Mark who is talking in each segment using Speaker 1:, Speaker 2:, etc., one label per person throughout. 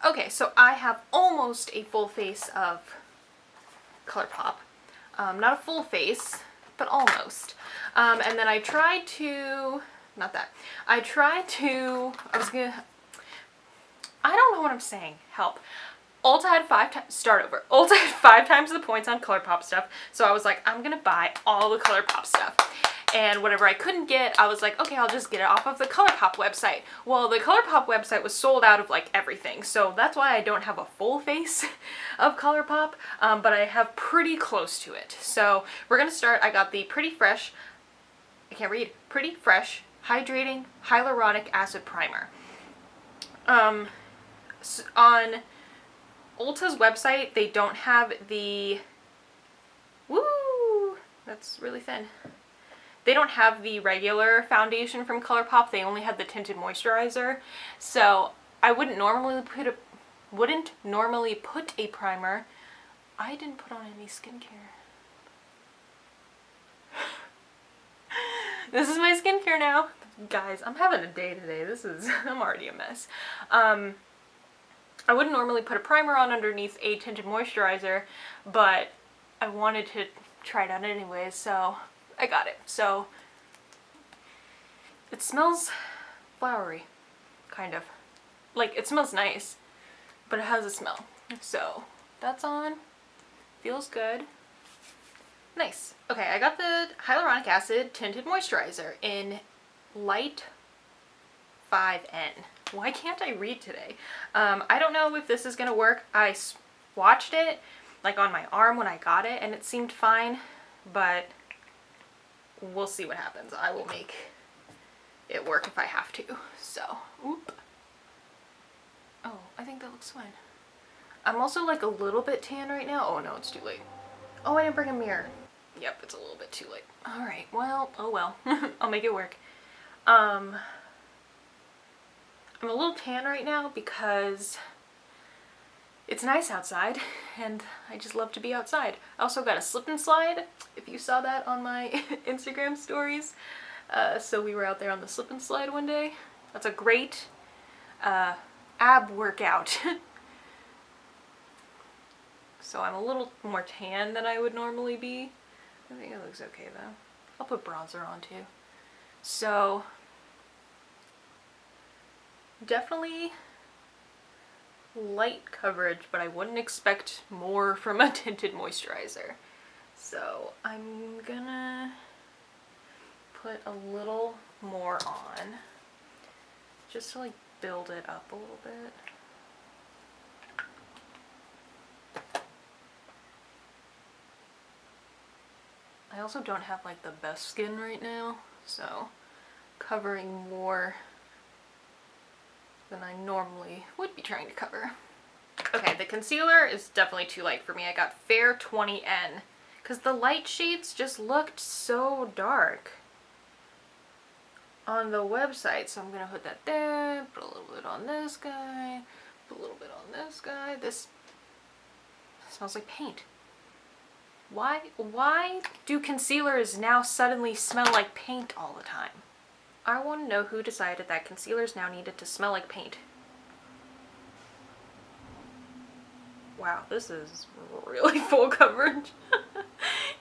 Speaker 1: Okay, so I have almost a full face of Colourpop. Not a full face, but almost. And then I tried to, not that, I don't know what I'm saying, help. Ulta had 5 times, start over. Ulta had 5 times the points on Colourpop stuff, so I was like, I'm gonna buy all the Colourpop stuff. And whatever I couldn't get, I was like, okay, I'll just get it off of the Colourpop website. Well, the Colourpop website was sold out of like everything, so that's why I don't have a full face of Colourpop, but I have pretty close to it. So we're gonna start. I got the Pretty Fresh Hydrating Hyaluronic Acid Primer. On Ulta's website, they don't have the, woo, that's really thin. They don't have the regular foundation from Colourpop. They only have the tinted moisturizer. So I wouldn't normally put a primer. I didn't put on any skincare. This is my skincare now. Guys, I'm having a day today. I'm already a mess. I wouldn't normally put a primer on underneath a tinted moisturizer, but I wanted to try it out anyways, so I got it. So it smells flowery, kind of. Like, it smells nice, but it has a smell. So that's on. Feels good. Nice. Okay, I got the Hyaluronic Acid Tinted Moisturizer in Light 5N. Why can't I read today? I don't know if this is gonna work. I swatched it like on my arm when I got it and it seemed fine, but we'll see what happens. I will make it work if I have to. So, oop. Oh, I think that looks fine. I'm also like a little bit tan right now. Oh no, it's too late. Oh, I didn't bring a mirror. Yep, it's a little bit too late. Alright, well, oh well. I'll make it work. I'm a little tan right now because it's nice outside and I just love to be outside. I also got a slip and slide, if you saw that on my Instagram stories. So we were out there on the slip and slide one day. That's a great ab workout. So I'm a little more tan than I would normally be. I think it looks okay though. I'll put bronzer on too. So definitely light coverage, but I wouldn't expect more from a tinted moisturizer. So I'm gonna put a little more on just to like build it up a little bit. I also don't have like the best skin right now, so covering more than I normally would be trying to cover. Okay, the concealer is definitely too light for me. I got Fair 20N because the light shades just looked so dark on the website. So I'm gonna put that there, put a little bit on this guy, put a little bit on this guy. This smells like paint. Why do concealers now suddenly smell like paint all the time? I want to know who decided that concealers now needed to smell like paint. Wow, this is really full coverage.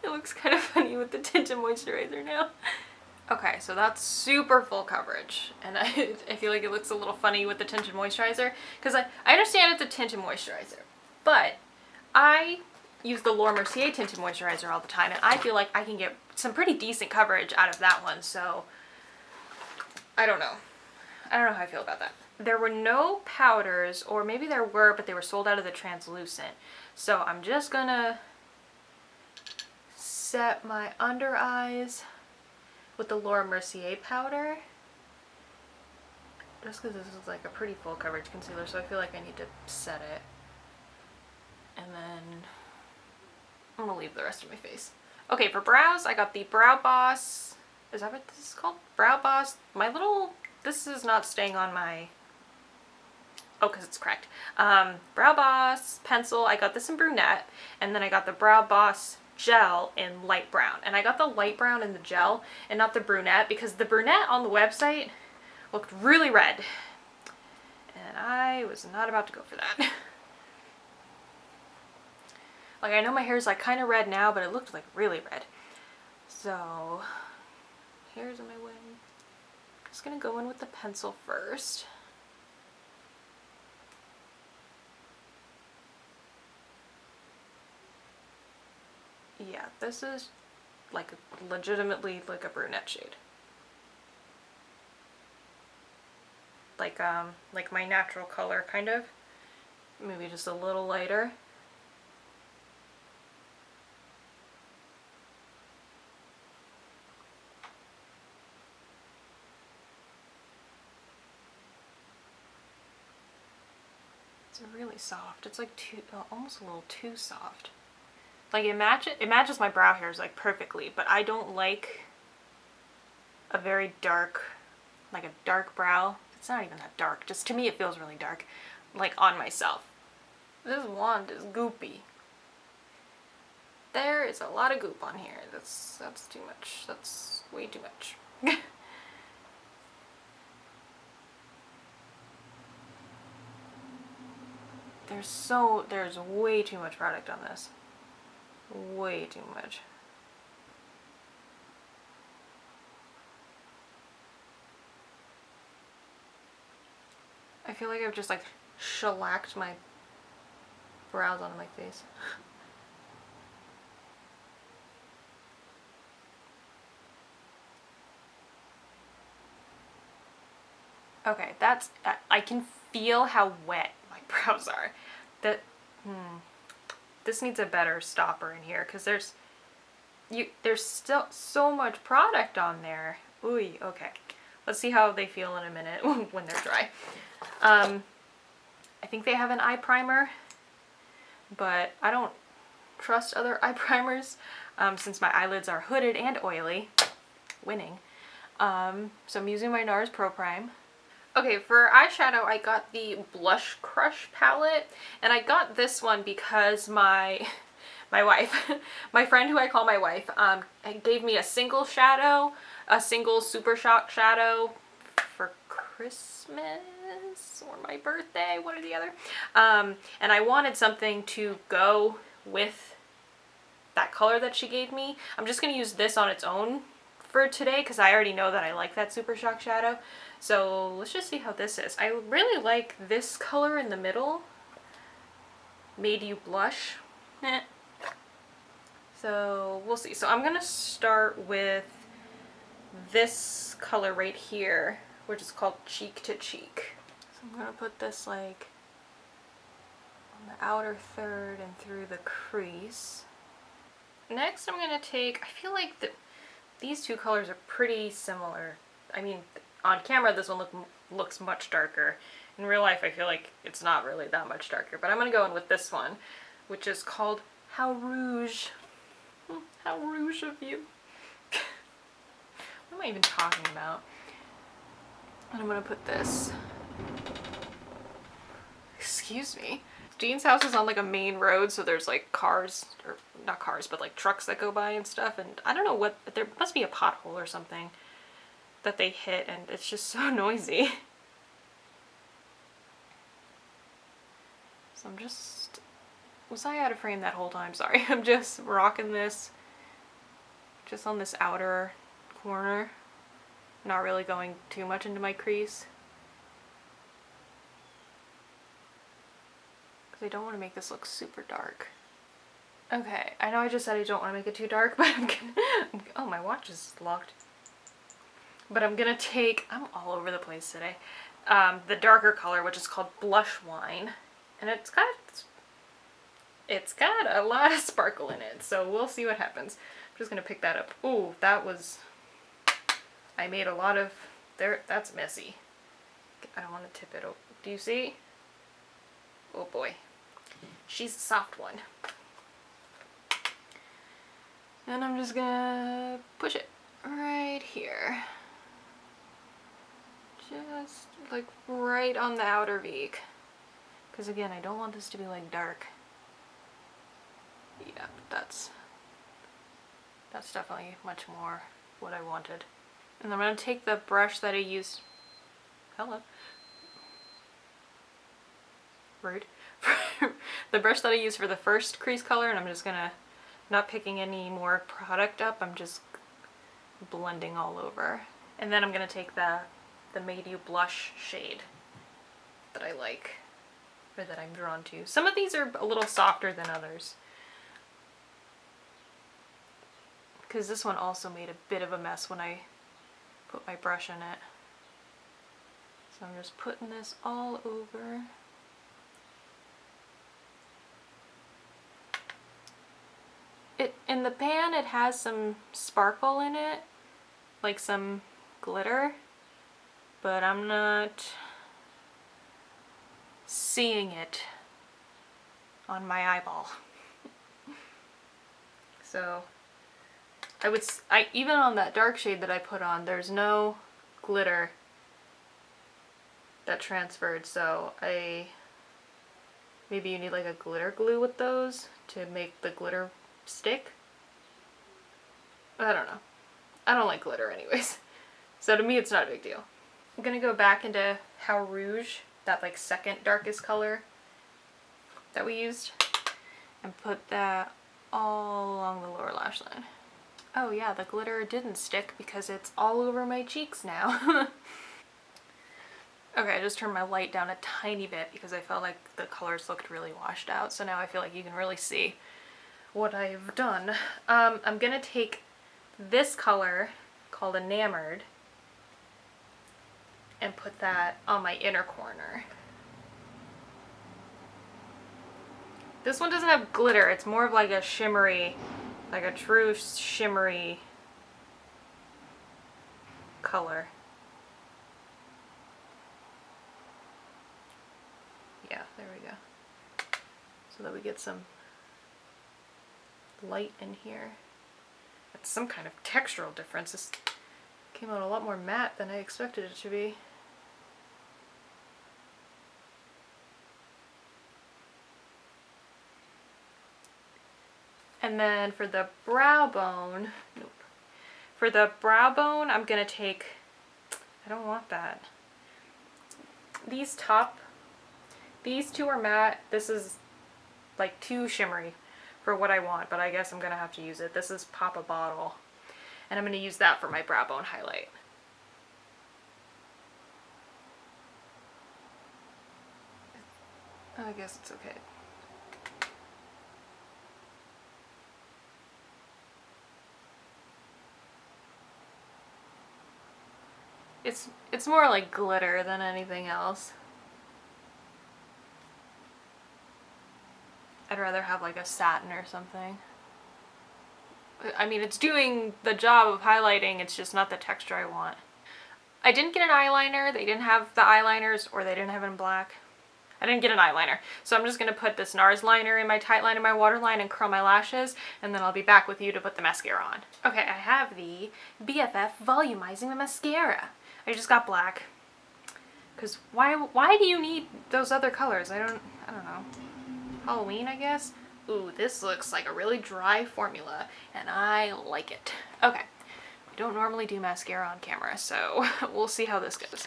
Speaker 1: It looks kind of funny with the tinted moisturizer now. Okay, so that's super full coverage, and I feel like it looks a little funny with the tinted moisturizer, because I understand it's a tinted moisturizer, but I use the Mercier tinted moisturizer all the time, and I feel like I can get some pretty decent coverage out of that one, so I don't know. I don't know how I feel about that. There were no powders, or maybe there were, but they were sold out of the translucent. So I'm just gonna set my under eyes with the Mercier powder. Just because this is like a pretty full coverage concealer, so I feel like I need to set it. And then I'm gonna leave the rest of my face. Okay, for brows, I got the Brow Boss. Is that what this is called? Brow Boss. This is not staying on my, oh, because it's cracked. Brow Boss pencil. I got this in Brunette, and then I got the Brow Boss gel in light brown. And I got the light brown in the gel and not the brunette because the brunette on the website looked really red. And I was not about to go for that. Like, I know my hair is like kind of red now, but it looked like really red. So, hairs in my way. Just gonna go in with the pencil first. Yeah, this is like legitimately like a brunette shade. Like my natural color, kind of. Maybe just a little lighter. It's really soft. It's like almost a little too soft. Like it matches my brow hairs like perfectly, but I don't like a very dark, like a dark brow. It's not even that dark. Just to me it feels really dark, like on myself. This wand is goopy. There is a lot of goop on here. That's too much. That's way too much. There's way too much product on this. Way too much. I feel like I've just like shellacked my brows onto my face. Okay, I can feel how wet my brows are. This needs a better stopper in here because there's still so much product on there. Ooh, okay. Let's see how they feel in a minute when they're dry. I think they have an eye primer, but I don't trust other eye primers since my eyelids are hooded and oily. Winning. So I'm using my NARS Pro Prime. Okay, for eyeshadow, I got the Blush Crush palette, and I got this one because my wife, my friend who I call my wife, gave me a single shadow, a single Super Shock shadow for Christmas or my birthday, one or the other, and I wanted something to go with that color that she gave me. I'm just going to use this on its own for today because I already know that I like that Super Shock shadow. So let's just see how this is. I really like this color in the middle. Made You Blush. So we'll see. So I'm going to start with this color right here, which is called Cheek to Cheek. So I'm going to put this like on the outer third and through the crease. Next I'm going to take, I feel like these two colors are pretty similar. I mean, on camera this one looks much darker. In real life I feel like it's not really that much darker, but I'm going to go in with this one, which is called How Rouge. How rouge of you. What am I even talking about? And I'm going to put this. Excuse me. Jean's house is on like a main road, so there's like cars, or not cars, but like trucks that go by and stuff, and I don't know what, there must be a pothole or something that they hit, and it's just so noisy. So I'm just, was I out of frame that whole time? Sorry. I'm just rocking this just on this outer corner, not really going too much into my crease. I don't want to make this look super dark. Okay, I know I just said I don't want to make it too dark, but I'm gonna, oh, my watch is locked. But I'm gonna take, I'm all over the place today, the darker color, which is called Blush Wine, and it's got a lot of sparkle in it, so we'll see what happens. I'm just gonna pick that up. Ooh, that was, I made a lot of, that's messy. I don't want to tip it over. Do you see? Oh boy. She's a soft one. And I'm just gonna push it right here. Just like right on the outer V. Because again, I don't want this to be like dark. Yeah, that's definitely much more what I wanted. And I'm gonna take the brush that I used. Hello. rude, the brush that I used for the first crease color, and I'm just gonna, not picking any more product up, I'm just blending all over. And then I'm gonna take the Made You blush shade that I like, or that I'm drawn to. Some of these are a little softer than others, because this one also made a bit of a mess when I put my brush in it. So I'm just putting this all over. In the pan it has some sparkle in it, like some glitter, but I'm not seeing it on my eyeball. So even on that dark shade that I put on, there's no glitter that transferred, so maybe you need like a glitter glue with those to make the glitter stick. I don't know. I don't like glitter anyways. So to me it's not a big deal. I'm gonna go back into Rouge, that like second darkest color that we used, and put that all along the lower lash line. Oh yeah, the glitter didn't stick because it's all over my cheeks now. Okay, I just turned my light down a tiny bit because I felt like the colors looked really washed out, so now I feel like you can really see what I've done. I'm gonna take this color called Enamored and put that on my inner corner. This one doesn't have glitter, it's more of like a shimmery, like a true shimmery color. Yeah, there we go. So that we get some light in here. That's some kind of textural difference. This came out a lot more matte than I expected it to be. And then for the brow bone, nope. For the brow bone, I'm gonna take, I don't want that. These two are matte. This is like too shimmery for what I want, but I guess I'm gonna have to use it. This is Pop a Bottle, and I'm gonna use that for my brow bone highlight. I guess it's okay. It's more like glitter than anything else. I'd rather have like a satin or something. I mean, it's doing the job of highlighting, it's just not the texture I want. I didn't get an eyeliner. They didn't have the eyeliners, or they didn't have it in black. I didn't get an eyeliner. So I'm just going to put this NARS liner in my tight line and my waterline and curl my lashes, and then I'll be back with you to put the mascara on. Okay, I have the BFF Volumizing Mascara. I just got black. Because why do you need those other colors? I don't know. Halloween, I guess? Ooh, this looks like a really dry formula, and I like it. Okay, we don't normally do mascara on camera, so we'll see how this goes.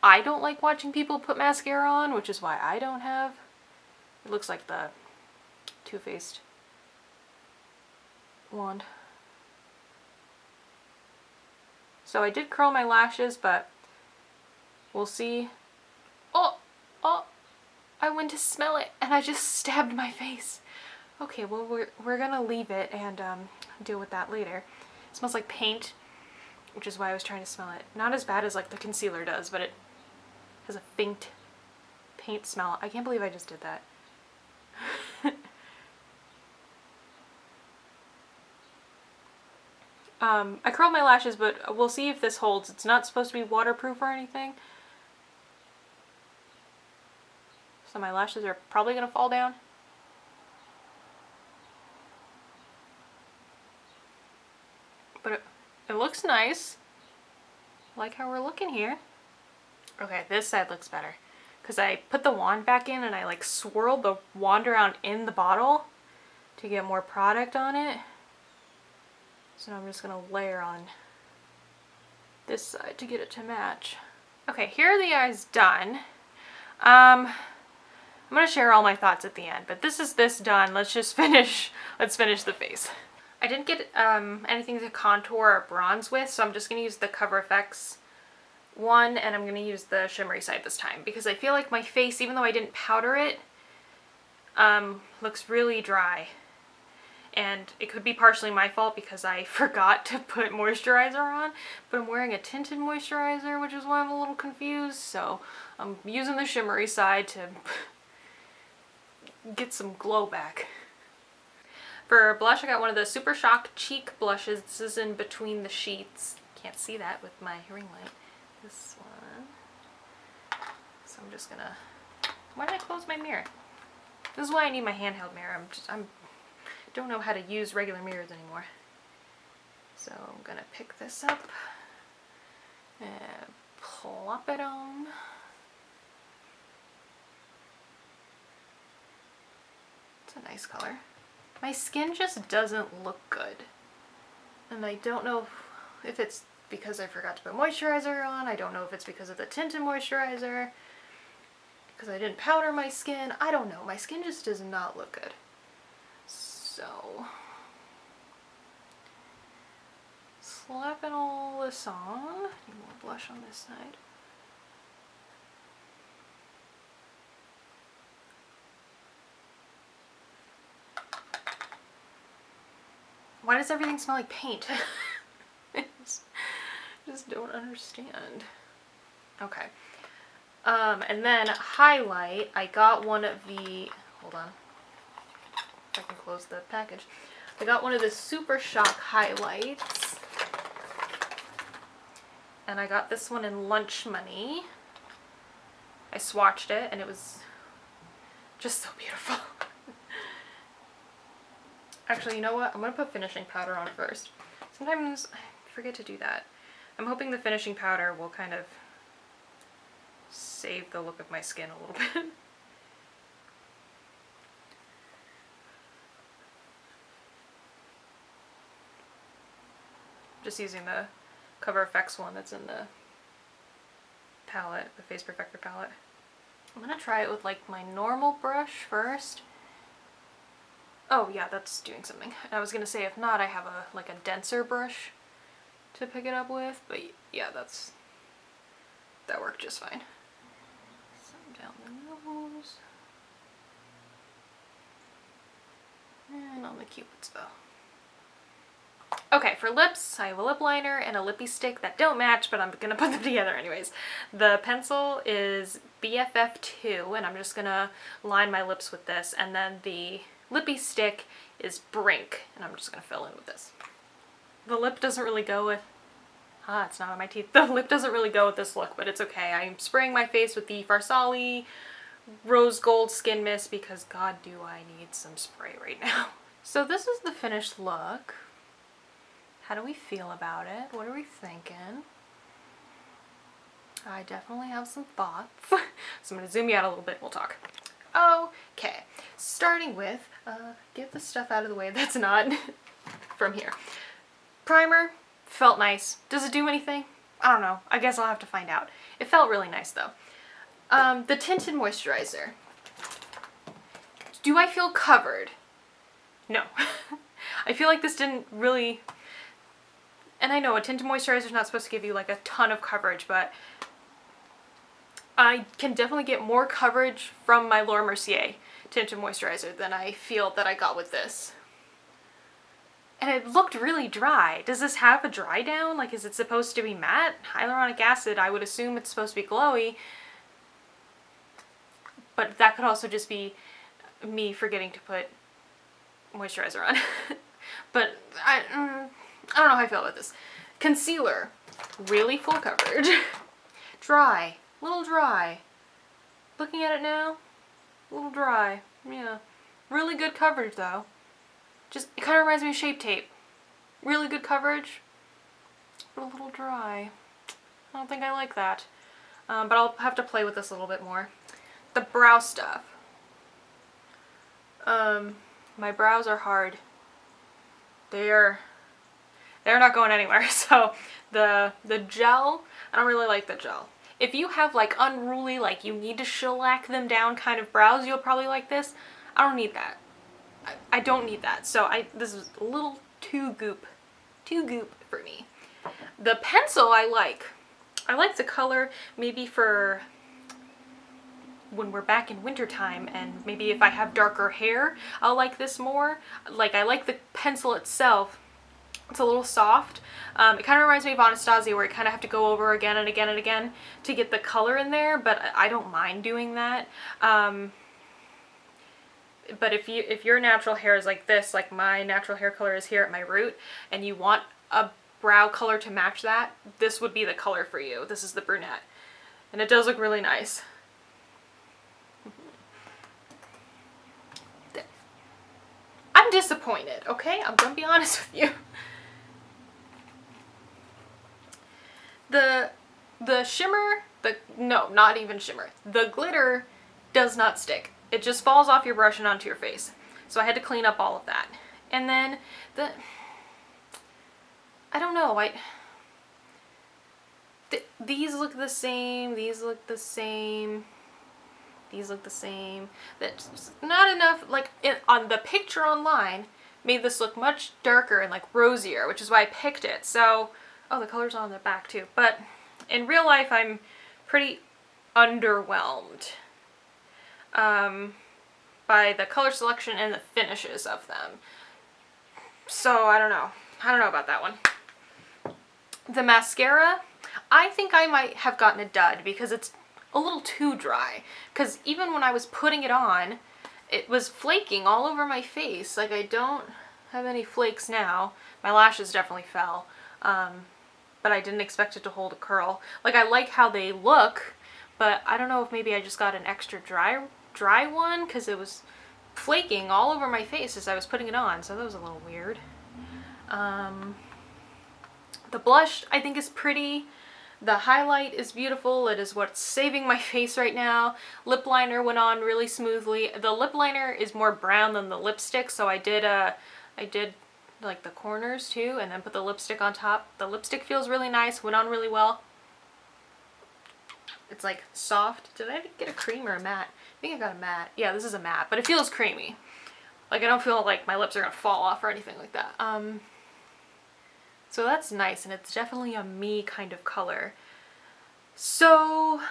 Speaker 1: I don't like watching people put mascara on, which is why I don't have. It looks like the Too Faced wand. So I did curl my lashes, but we'll see. Oh! I went to smell it and I just stabbed my face. Okay, well we're gonna leave it and deal with that later. It smells like paint, which is why I was trying to smell it. Not as bad as like the concealer does, but it has a faint paint smell. I can't believe I just did that. I curled my lashes, but we'll see if this holds. It's not supposed to be waterproof or anything. So my lashes are probably gonna fall down. But it looks nice. I like how we're looking here. Okay, this side looks better. Because I put the wand back in and I like swirled the wand around in the bottle to get more product on it. So now I'm just gonna layer on this side to get it to match. Okay, here are the eyes done. I'm gonna share all my thoughts at the end, but this is this done. Let's finish the face. I didn't get anything to contour or bronze with, so I'm just gonna use the Cover FX one, and I'm gonna use the shimmery side this time because I feel like my face, even though I didn't powder it, looks really dry. And it could be partially my fault because I forgot to put moisturizer on, but I'm wearing a tinted moisturizer, which is why I'm a little confused. So I'm using the shimmery side to get some glow back. For blush, I got one of the Super Shock Cheek blushes. This is in between the sheets. Can't see that with my ring light. This one. So I'm just gonna, why did I close my mirror? This is why I need my handheld mirror. I'm don't know how to use regular mirrors anymore. So I'm gonna pick this up and plop it on. It's a nice color. My skin just doesn't look good. And I don't know if it's because I forgot to put moisturizer on. I don't know if it's because of the tinted moisturizer. Because I didn't powder my skin. I don't know. My skin just does not look good. So, slapping all this on. Need more blush on this side. Why does everything smell like paint? I just don't understand. Okay. And then highlight, I got one of the, hold on. If I can close the package. I got one of the Super Shock highlights. And I got this one in Lunch Money. I swatched it and it was just so beautiful. Actually, you know what? I'm going to put finishing powder on first. Sometimes I forget to do that. I'm hoping the finishing powder will kind of save the look of my skin a little bit. Just using the Cover FX one that's in the palette, the Face Perfector palette. I'm gonna try it with like my normal brush first. Oh yeah, that's doing something. I was gonna say if not, I have a like a denser brush to pick it up with, but yeah, that worked just fine. Some down the nose and on the Cupid's bow. Okay, for lips, I have a lip liner and a lippy stick that don't match, but I'm gonna put them together anyways. The pencil is BFF2, and I'm just gonna line my lips with this, and then the lippy stick is Brink, and I'm just gonna fill in with this. The lip doesn't really go with, it's not on my teeth. The lip doesn't really go with this look, but it's okay. I'm spraying my face with the Farsali Rose Gold Skin Mist because God do I need some spray right now. So this is the finished look. How do we feel about it? What are we thinking? I definitely have some thoughts. So I'm going to zoom you out a little bit and we'll talk. Okay, starting with, get the stuff out of the way that's not from here. Primer, felt nice. Does it do anything? I don't know. I guess I'll have to find out. It felt really nice though. The tinted moisturizer. Do I feel covered? No. I feel like this didn't really... And I know a tinted moisturizer is not supposed to give you like a ton of coverage, but I can definitely get more coverage from my Laura Mercier tinted moisturizer than I feel that I got with this. And it looked really dry. Does this have a dry down? Like, is it supposed to be matte? Hyaluronic acid, I would assume it's supposed to be glowy. But that could also just be me forgetting to put moisturizer on. But I don't know how I feel about this. Concealer, really full coverage. Dry, little dry. Looking at it now, a little dry. Yeah, really good coverage though. Just, it kind of reminds me of Shape Tape. Really good coverage, but a little dry. I don't think I like that. But I'll have to play with this a little bit more. The brow stuff. My brows are hard. They're not going anywhere. So the gel, I don't really like the gel. If you have like unruly, like you need to shellac them down kind of brows, you'll probably like this. I don't need that. I don't need that. So this is a little too goop for me. The pencil I like. I like the color maybe for when we're back in wintertime, and maybe if I have darker hair, I'll like this more. Like, I like the pencil itself. It's a little soft. It kind of reminds me of Anastasia, where you kind of have to go over again and again and again to get the color in there, but I don't mind doing that. But if your natural hair is like this, like my natural hair color is here at my root, and you want a brow color to match that, this would be the color for you. This is the Brunette. And it does look really nice. I'm disappointed, okay? I'm gonna be honest with you. The shimmer, no, not even shimmer. The glitter does not stick. It just falls off your brush and onto your face. So I had to clean up all of that. And then I don't know, these look the same, these look the same. These look the same. That's not enough, like, on the picture online, made this look much darker and, like, rosier, which is why I picked it. So, oh, the color's on the back, too. But in real life, I'm pretty underwhelmed by the color selection and the finishes of them. So, I don't know. I don't know about that one. The mascara, I think I might have gotten a dud because it's a little too dry, because even when I was putting it on, it was flaking all over my face. Like, I don't have any flakes now. My lashes definitely fell, but I didn't expect it to hold a curl. Like, I like how they look, but I don't know if maybe I just got an extra dry one, because it was flaking all over my face as I was putting it on, so that was a little weird. The blush I think is pretty. The highlight is beautiful. It is what's saving my face right now. Lip liner went on really smoothly. The lip liner is more brown than the lipstick, so I did like the corners too, and then put the lipstick on top. The lipstick feels really nice, went on really well. It's like soft. Did I get a cream or a matte? I think I got a matte. Yeah, this is a matte, but it feels creamy. Like, I don't feel like my lips are gonna fall off or anything like that. So that's nice, and it's definitely a me kind of color. So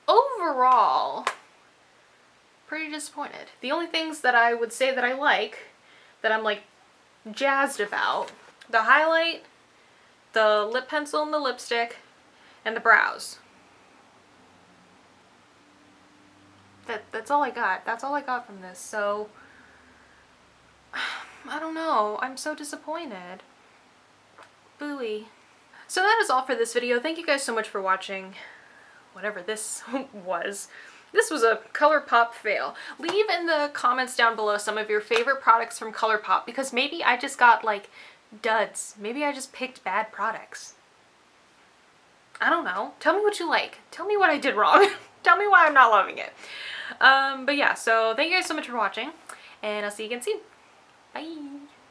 Speaker 1: overall, pretty disappointed. The only things that I would say that I like, that I'm like jazzed about, the highlight, the lip pencil and the lipstick, and the brows. That's all I got. That's all I got from this. So I don't know. I'm so disappointed. Booey. So that is all for this video. Thank you guys so much for watching whatever this was. This was a Colourpop fail. Leave in the comments down below some of your favorite products from Colourpop, because maybe I just got like duds. Maybe I just picked bad products. I don't know. Tell me what you like. Tell me what I did wrong. Tell me why I'm not loving it. But yeah, so thank you guys so much for watching, and I'll see you again soon. Bye!